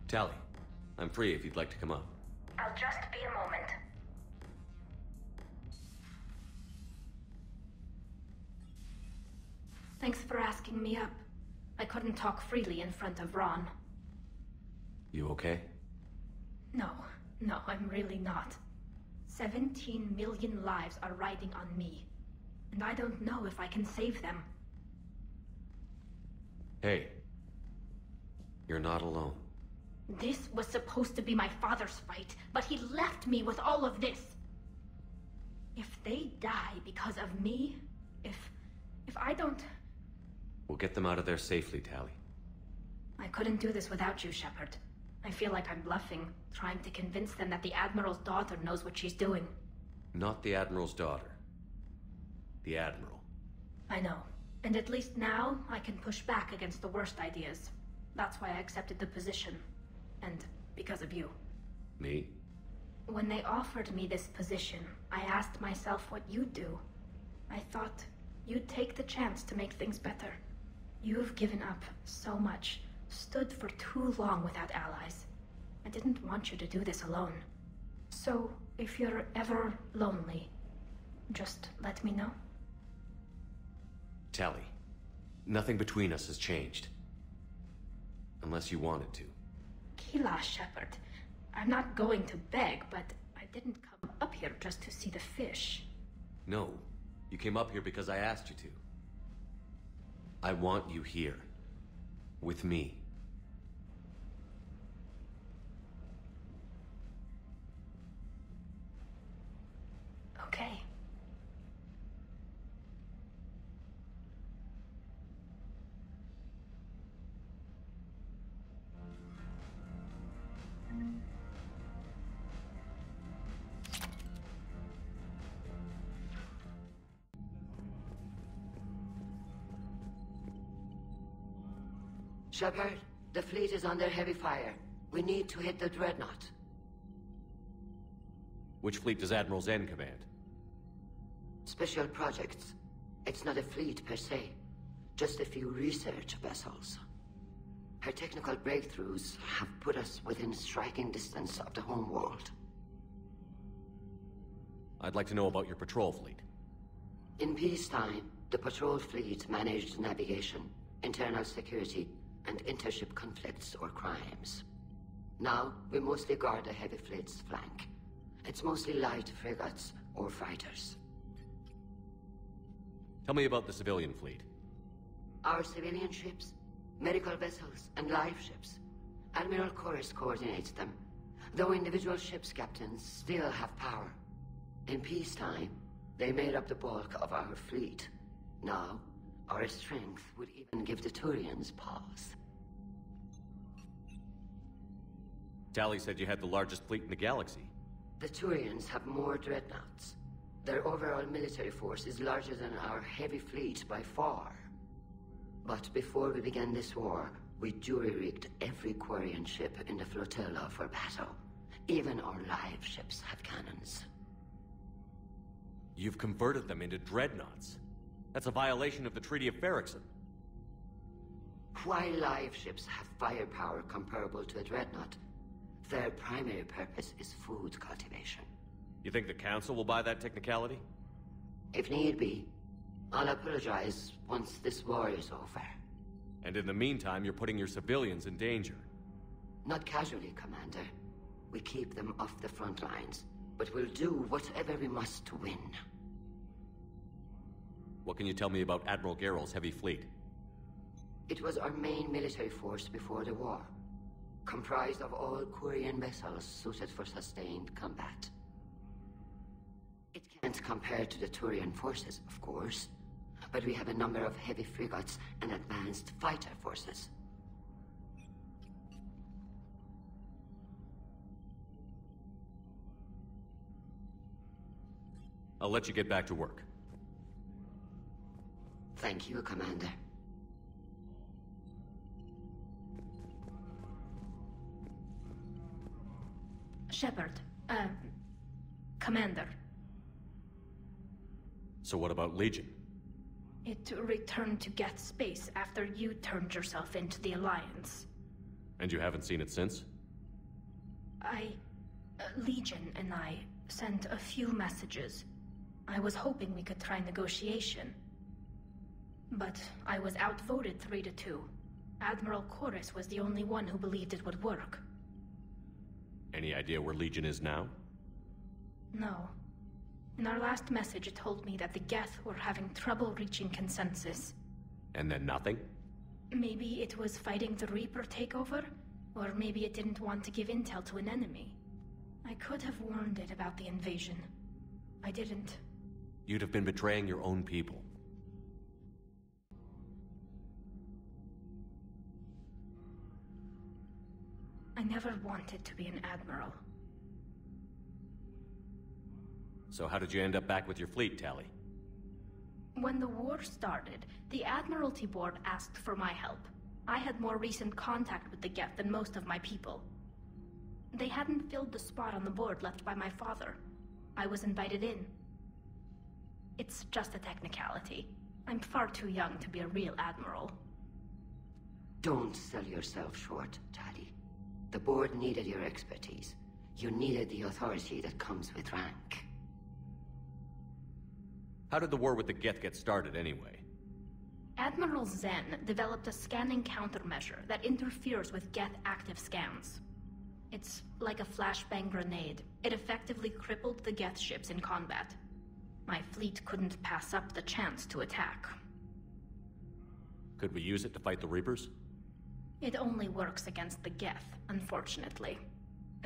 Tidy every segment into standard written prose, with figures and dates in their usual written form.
Tally, I'm free if you'd like to come up. I'll just be a moment. Thanks for asking me up. I couldn't talk freely in front of Ron. You okay? No, I'm really not. 17 million lives are riding on me, and I don't know if I can save them. Hey, you're not alone. This was supposed to be my father's fight, but he left me with all of this. If they die because of me, if I don't... We'll get them out of there safely, Tally. I couldn't do this without you, Shepard. I feel like I'm bluffing, trying to convince them that the Admiral's daughter knows what she's doing. Not the Admiral's daughter. The Admiral. I know. And at least now, I can push back against the worst ideas. That's why I accepted the position. And because of you. Me? When they offered me this position, I asked myself what you'd do. I thought you'd take the chance to make things better. You've given up so much, stood for too long without allies. I didn't want you to do this alone. So, if you're ever lonely, just let me know. Tally, nothing between us has changed. Unless you wanted to. Keelah, Shepard. I'm not going to beg, but I didn't come up here just to see the fish. No, you came up here because I asked you to. I want you here. With me. Okay. Shepard, the fleet is under heavy fire. We need to hit the Dreadnought. Which fleet does Admiral Zen command? Special projects. It's not a fleet per se, just a few research vessels. Her technical breakthroughs have put us within striking distance of the home world. I'd like to know about your patrol fleet. In peacetime, the patrol fleet managed navigation, internal security, and intership conflicts or crimes. Now, we mostly guard the heavy fleet's flank. It's mostly light frigates or fighters. Tell me about the civilian fleet. Our civilian ships, medical vessels, and live ships. Admiral Koris coordinates them, though individual ships' captains still have power. In peacetime, they made up the bulk of our fleet. Now, our strength would even give the Turians pause. Tally said you had the largest fleet in the galaxy. The Turians have more dreadnoughts. Their overall military force is larger than our heavy fleet by far. But before we began this war, we jury-rigged every Quarian ship in the flotilla for battle. Even our live ships have cannons. You've converted them into dreadnoughts. That's a violation of the Treaty of Ferrixon. While live ships have firepower comparable to a dreadnought, their primary purpose is food cultivation. You think the Council will buy that technicality? If need be, I'll apologize once this war is over. And in the meantime, you're putting your civilians in danger. Not casually, Commander. We keep them off the front lines, but we'll do whatever we must to win. What can you tell me about Admiral Geral's heavy fleet? It was our main military force before the war, comprised of all Quarian vessels suited for sustained combat. It can't compare to the Turian forces, of course, but we have a number of heavy frigates and advanced fighter forces. I'll let you get back to work. Thank you, Commander. Shepard, Commander. So what about Legion? It returned to Geth space after you turned yourself into the Alliance. And you haven't seen it since? Legion and I sent a few messages. I was hoping we could try negotiation. But I was outvoted 3-2. Admiral Chorus was the only one who believed it would work. Any idea where Legion is now? No. In our last message, it told me that the Geth were having trouble reaching consensus. And then nothing? Maybe it was fighting the Reaper takeover? Or maybe it didn't want to give intel to an enemy. I could have warned it about the invasion. I didn't. You'd have been betraying your own people. I never wanted to be an admiral. So how did you end up back with your fleet, Tali? When the war started, the Admiralty Board asked for my help. I had more recent contact with the Geth than most of my people. They hadn't filled the spot on the board left by my father. I was invited in. It's just a technicality. I'm far too young to be a real admiral. Don't sell yourself short, Tali. The board needed your expertise. You needed the authority that comes with rank. How did the war with the Geth get started, anyway? Admiral Zen developed a scanning countermeasure that interferes with Geth active scans. It's like a flashbang grenade. It effectively crippled the Geth ships in combat. My fleet couldn't pass up the chance to attack. Could we use it to fight the Reapers? It only works against the Geth, unfortunately.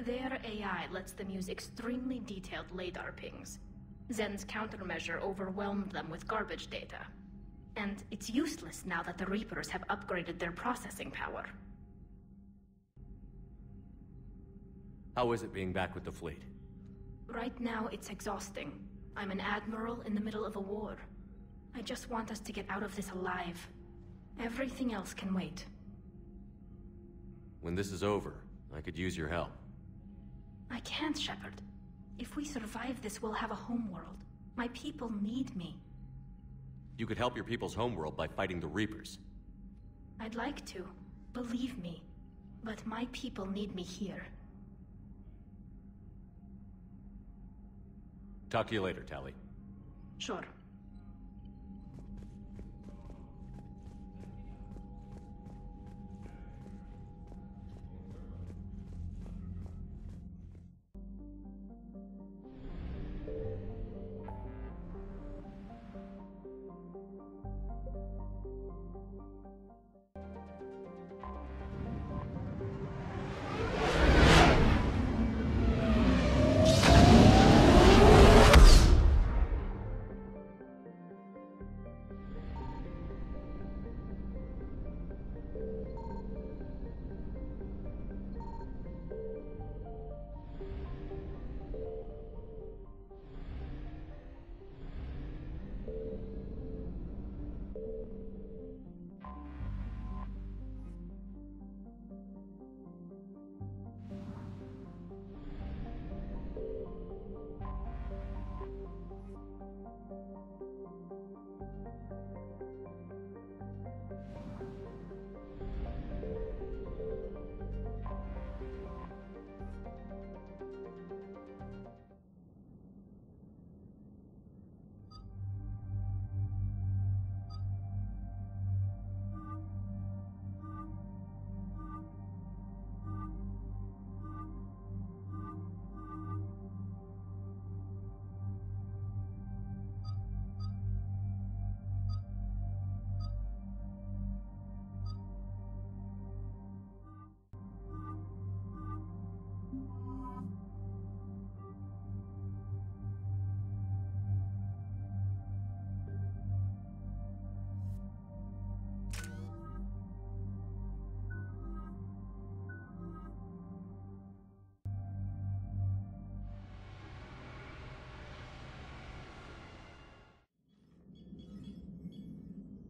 Their AI lets them use extremely detailed LADAR pings. Zen's countermeasure overwhelmed them with garbage data. And it's useless now that the Reapers have upgraded their processing power. How is it being back with the fleet? Right now, it's exhausting. I'm an admiral in the middle of a war. I just want us to get out of this alive. Everything else can wait. When this is over, I could use your help. I can't, Shepard. If we survive this, we'll have a homeworld. My people need me. You could help your people's homeworld by fighting the Reapers. I'd like to. Believe me. But my people need me here. Talk to you later, Tali. Sure.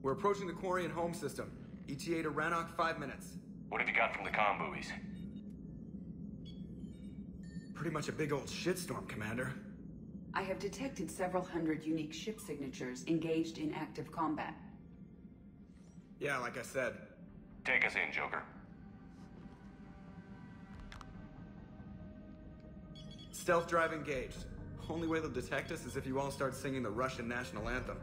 We're approaching the Quarian home system. ETA to Rannoch, 5 minutes. What have you got from the comm buoys? Pretty much a big old shitstorm, Commander. I have detected several hundred unique ship signatures engaged in active combat. Yeah, like I said. Take us in, Joker. Stealth drive engaged. Only way they'll detect us is if you all start singing the Russian national anthem.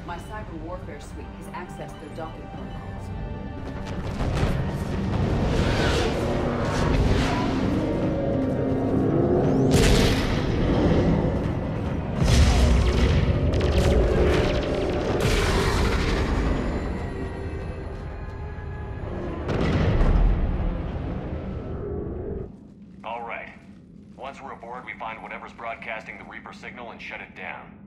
My cyber warfare suite has accessed their docking protocols. All right. Once we're aboard, we find whatever's broadcasting the Reaper signal and shut it down.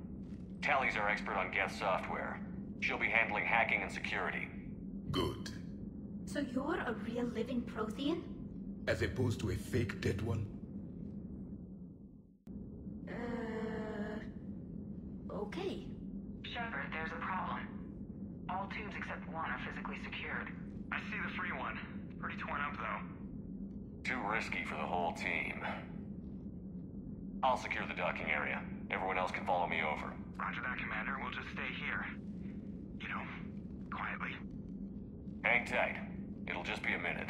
Tally's our expert on Geth software. She'll be handling hacking and security. Good. So you're a real living Prothean? As opposed to a fake dead one? Okay. Shepard, there's a problem. All tubes except one are physically secured. I see the free one. Pretty torn up, though. Too risky for the whole team. I'll secure the docking area. Everyone else can follow me over. Roger that, Commander. We'll just stay here. You know, quietly. Hang tight. It'll just be a minute.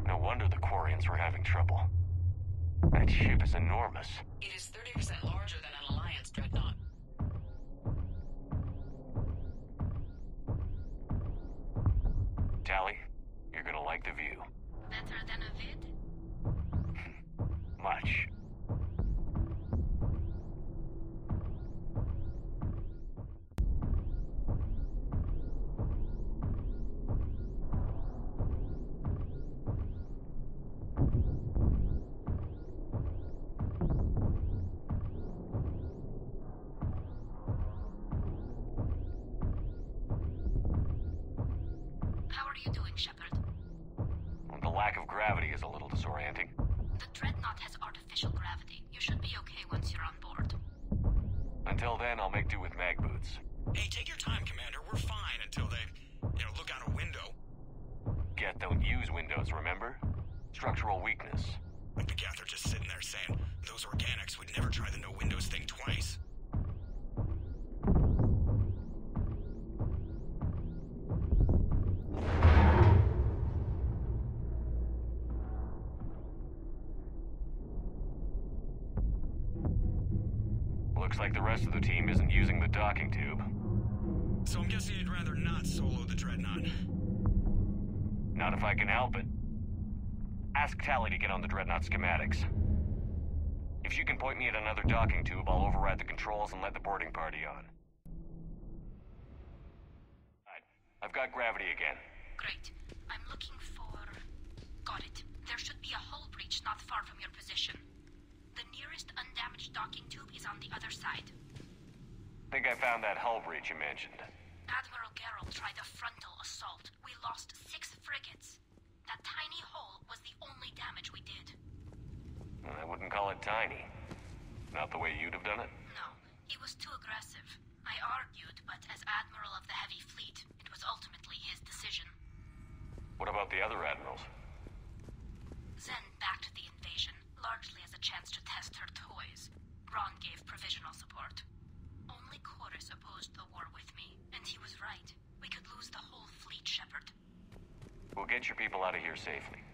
No wonder the Quarians were having trouble. That ship is enormous. It is 30% larger than an Alliance dreadnought. Tally, you're gonna like the view. Better than a vid? Much. How are you doing, Shepard? The lack of gravity is a little disorienting. The Dreadnought has artificial gravity. You should be okay once you're on board. Until then, I'll make do with mag boots. Hey, take your time, Commander. We're fine until they, look out a window. Geth don't use windows, remember? Structural weakness. Like the Geth are just sitting there saying, those organics would never try the no windows thing twice. Looks like the rest of the team isn't using the docking tube. So I'm guessing you'd rather not solo the Dreadnought. Not if I can help it. Ask Tally to get on the Dreadnought schematics. If she can point me at another docking tube, I'll override the controls and let the boarding party on. Right. I've got gravity again. Great. I'm looking for... Got it. There should be a hull breach not far from your position. The nearest undamaged docking tube is on the other side. Think I found that hull breach you mentioned. Admiral Geralt tried a frontal assault. We lost 6 frigates. That tiny hole was the only damage we did. I wouldn't call it tiny. Not the way you'd have done it? No, he was too aggressive. I argued, but as Admiral of the Heavy Fleet, it was ultimately his decision. What about the other admirals? Zen backed the invasion, largely as a chance to test her toys. Ron gave provisional support. Only Chorus opposed the war with me, and he was right. We could lose the whole fleet, Shepard. We'll get your people out of here safely.